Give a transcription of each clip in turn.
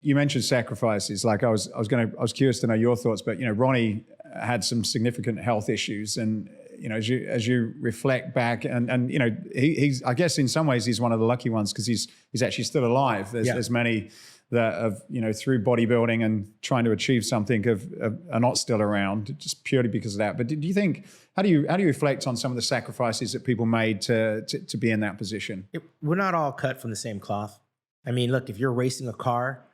You mentioned sacrifices. Like I was curious to know your thoughts, but Ronnie had some significant health issues, and as you reflect back, and he's, I guess in some ways he's one of the lucky ones because he's actually still alive. There's many that have through bodybuilding and trying to achieve something are not still around just purely because of that. But do you think, how do you reflect on some of the sacrifices that people made to be in that position? We're not all cut from the same cloth. I mean, look, if you're racing a car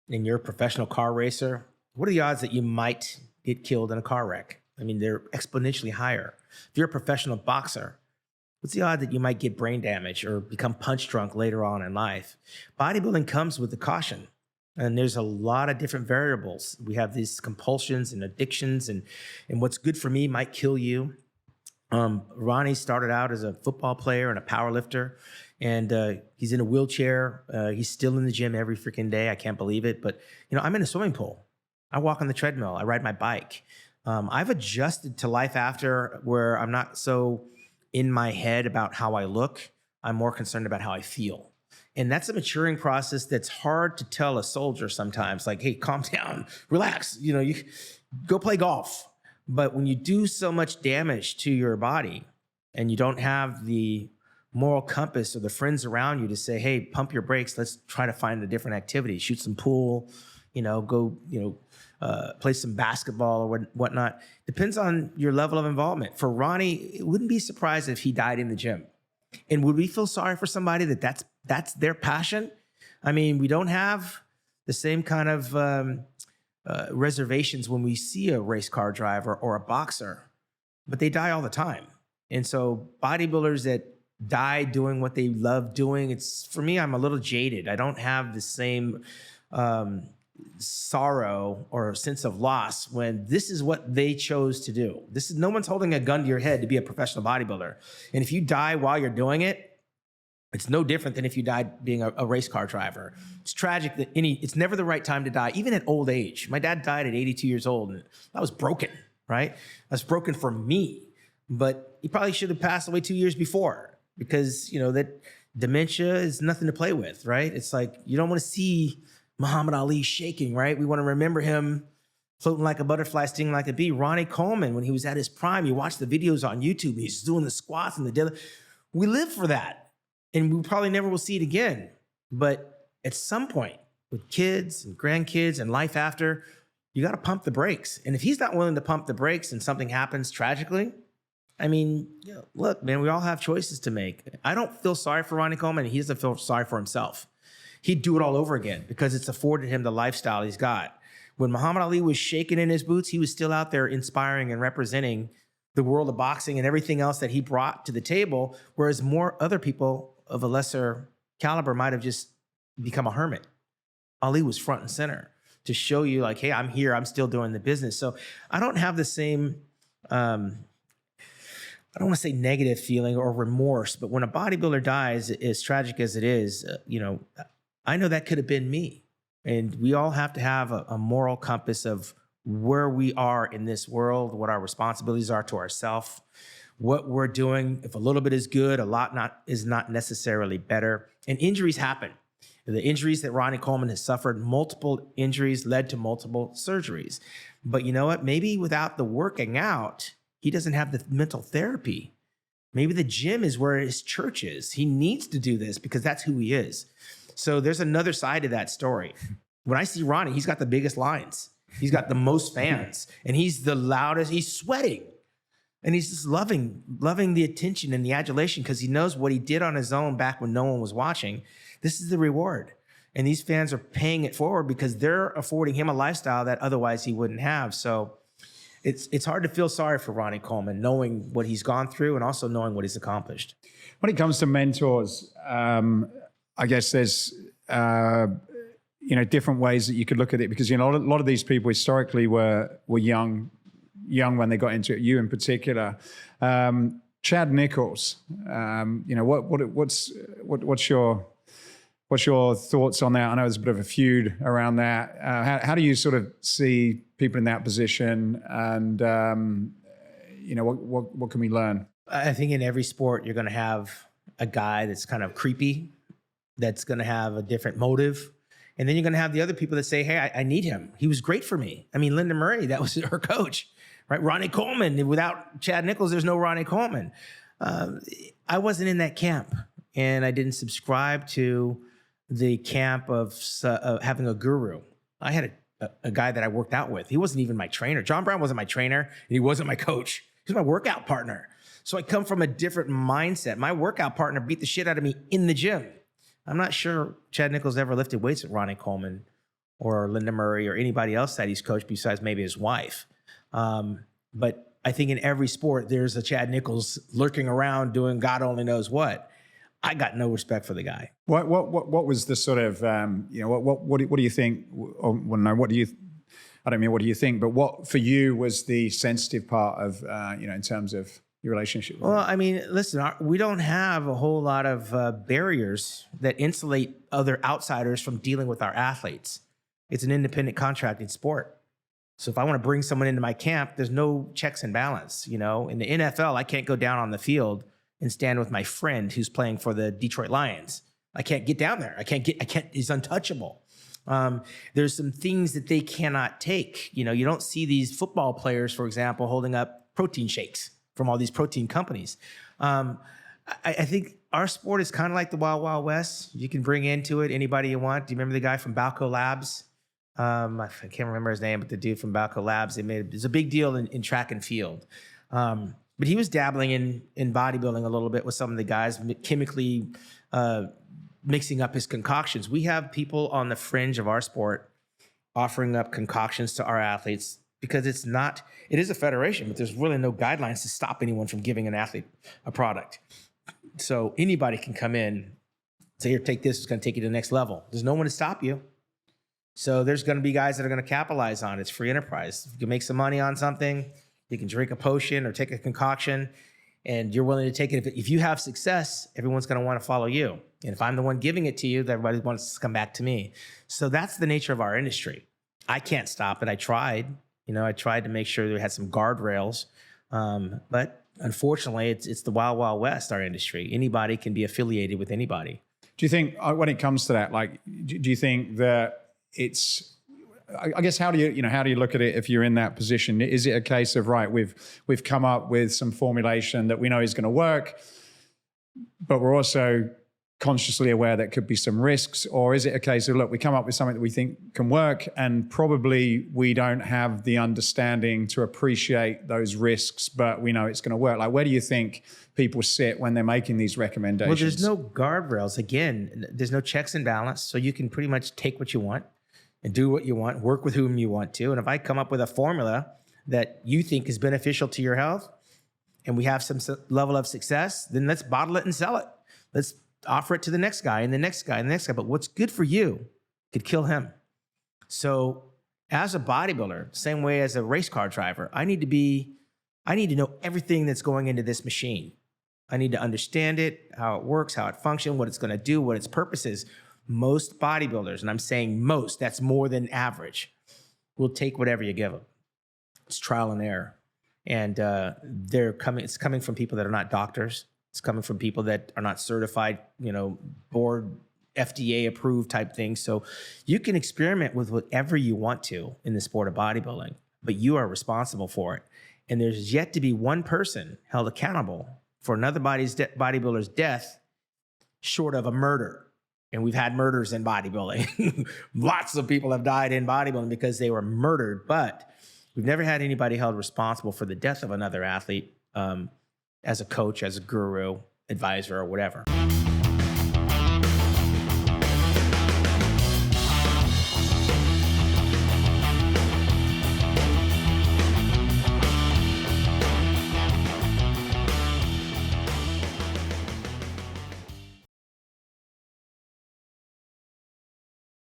and you're a professional car racer, what are the odds that you might get killed in a car wreck? I mean, they're exponentially higher. If you're a professional boxer, what's the odds that you might get brain damage or become punch drunk later on in life? Bodybuilding comes with the caution, and there's a lot of different variables. We have these compulsions and addictions, and what's good for me might kill you. Ronnie started out as a football player and a power lifter, and he's in a wheelchair. He's still in the gym every freaking day. I can't believe it. But, I'm in a swimming pool. I walk on the treadmill. I ride my bike. I've adjusted to life after, where I'm not so in my head about how I look. I'm more concerned about how I feel. And that's a maturing process that's hard to tell a soldier sometimes. Like, hey, calm down, relax. You go play golf. But when you do so much damage to your body and you don't have the moral compass or the friends around you to say, hey, pump your brakes, let's try to find a different activity, shoot some pool, go, play some basketball or whatnot. Depends on your level of involvement. For Ronnie, it wouldn't be surprised if he died in the gym. And would we feel sorry for somebody that's their passion? I mean, we don't have the same kind of reservations when we see a race car driver or a boxer, but they die all the time. And so bodybuilders that die doing what they love doing, for me, I'm a little jaded. I don't have the same sorrow or sense of loss when this is what they chose to do. No one's holding a gun to your head to be a professional bodybuilder. And if you die while you're doing it, it's no different than if you died being a race car driver. It's tragic that it's never the right time to die, even at old age. My dad died at 82 years old, and I was broken, right? I was broken for me, but he probably should have passed away 2 years before, because, that dementia is nothing to play with, right? It's like, you don't want to see Muhammad Ali shaking, right? We want to remember him floating like a butterfly, stinging like a bee. Ronnie Coleman, when he was at his prime, you watch the videos on YouTube, he's doing the squats and the deadlift. We live for that. And we probably never will see it again. But at some point, with kids and grandkids and life after, you got to pump the brakes. And if he's not willing to pump the brakes and something happens tragically, I mean, look, man, we all have choices to make. I don't feel sorry for Ronnie Coleman. He doesn't feel sorry for himself. He'd do it all over again because it's afforded him the lifestyle he's got. When Muhammad Ali was shaking in his boots, he was still out there inspiring and representing the world of boxing and everything else that he brought to the table, whereas more other people of a lesser caliber might have just become a hermit. Ali was front and center to show you, like, hey, I'm here, I'm still doing the business. So I don't have the same, I don't want to say negative feeling or remorse, but when a bodybuilder dies, as tragic as it is, I know that could have been me. And we all have to have a moral compass of where we are in this world, what our responsibilities are to ourselves, what we're doing. If a little bit is good, a lot is not necessarily better. And injuries happen. The injuries that Ronnie Coleman has suffered, multiple injuries led to multiple surgeries. But you know what? Maybe without the working out, he doesn't have the mental therapy. Maybe the gym is where his church is. He needs to do this because that's who he is. So there's another side to that story. When I see Ronnie, he's got the biggest lines. He's got the most fans, and he's the loudest. He's sweating. And he's just loving the attention and the adulation because he knows what he did on his own back when no one was watching. This is the reward. And these fans are paying it forward because they're affording him a lifestyle that otherwise he wouldn't have. So it's hard to feel sorry for Ronnie Coleman, knowing what he's gone through and also knowing what he's accomplished. When it comes to mentors, I guess there's different ways that you could look at it, because a lot of these people historically were young when they got into it. You in particular, Chad Nichols. What's your thoughts on that? I know there's a bit of a feud around that. How do you sort of see people in that position, and what can we learn? I think in every sport you're going to have a guy that's kind of creepy, that's going to have a different motive, And then you're going to have the other people that say, hey, I need him. He was great for me. I mean, Linda Murray, that was her coach, right? Ronnie Coleman. Without Chad Nichols, there's no Ronnie Coleman. I wasn't in that camp, and I didn't subscribe to the camp of having a guru. I had a guy that I worked out with. He wasn't even my trainer. John Brown wasn't my trainer, and he wasn't my coach. He was my workout partner. So I come from a different mindset. My workout partner beat the shit out of me in the gym. I'm not sure Chad Nichols ever lifted weights with Ronnie Coleman or Linda Murray or anybody else that he's coached besides maybe his wife. But I think in every sport, there's a Chad Nichols lurking around doing God only knows what. I got no respect for the guy. What was the sort of, what do you think, what do you, I don't mean what do you think, but what for you was the sensitive part of, in terms of your relationship with Well, I mean, listen, we don't have a whole lot of barriers that insulate other outsiders from dealing with our athletes. It's an independent contracting sport. So if I want to bring someone into my camp, there's no checks and balance. In the NFL, I can't go down on the field and stand with my friend who's playing for the Detroit Lions. I can't get down there. He's untouchable. There's some things that they cannot take. You don't see these football players, for example, holding up protein shakes from all these protein companies. I think our sport is kind of like the Wild Wild West. You can bring into it anybody you want. Do you remember the guy from Balco Labs? I can't remember his name, but the dude from Balco Labs, it's a big deal in track and field. But he was dabbling in bodybuilding a little bit with some of the guys, chemically mixing up his concoctions. We have people on the fringe of our sport offering up concoctions to our athletes because it is a federation, but there's really no guidelines to stop anyone from giving an athlete a product. So anybody can come in, say, here, take this, it's going to take you to the next level. There's no one to stop you. So there's going to be guys that are going to capitalize on it. It's free enterprise. If you can make some money on something, you can drink a potion or take a concoction, and you're willing to take it. If you have success, everyone's going to want to follow you. And if I'm the one giving it to you, everybody wants to come back to me. So that's the nature of our industry. I can't stop it. I tried. I tried to make sure we had some guardrails. But unfortunately, it's the Wild Wild West, our industry. Anybody can be affiliated with anybody. Do you think, when it comes to that, do you think that it's, I guess, how do you look at it if you're in that position? Is it a case of, right, we've come up with some formulation that we know is going to work, but we're also consciously aware that could be some risks? Or is it a case of, look, we come up with something that we think can work, and probably we don't have the understanding to appreciate those risks, but we know it's going to work? Where do you think people sit when they're making these recommendations? Well, there's no guardrails. Again, there's no checks and balance. So you can pretty much take what you want and do what you want, work with whom you want to. And if I come up with a formula that you think is beneficial to your health and we have some level of success, then let's bottle it and sell it. Let's offer it to the next guy and the next guy and the next guy. But what's good for you could kill him. So as a bodybuilder, same way as a race car driver, I need to know everything that's going into this machine. I need to understand it, how it works, how it functions, what it's going to do, what its purpose is. Most bodybuilders, and I'm saying most, that's more than average, will take whatever you give them. It's trial and error. And it's coming from people that are not doctors. It's coming from people that are not certified, board FDA approved type things. So you can experiment with whatever you want to in the sport of bodybuilding, but you are responsible for it. And there's yet to be one person held accountable for another bodybuilder's death short of a murder. And we've had murders in bodybuilding. Lots of people have died in bodybuilding because they were murdered, but we've never had anybody held responsible for the death of another athlete as a coach, as a guru, advisor, or whatever.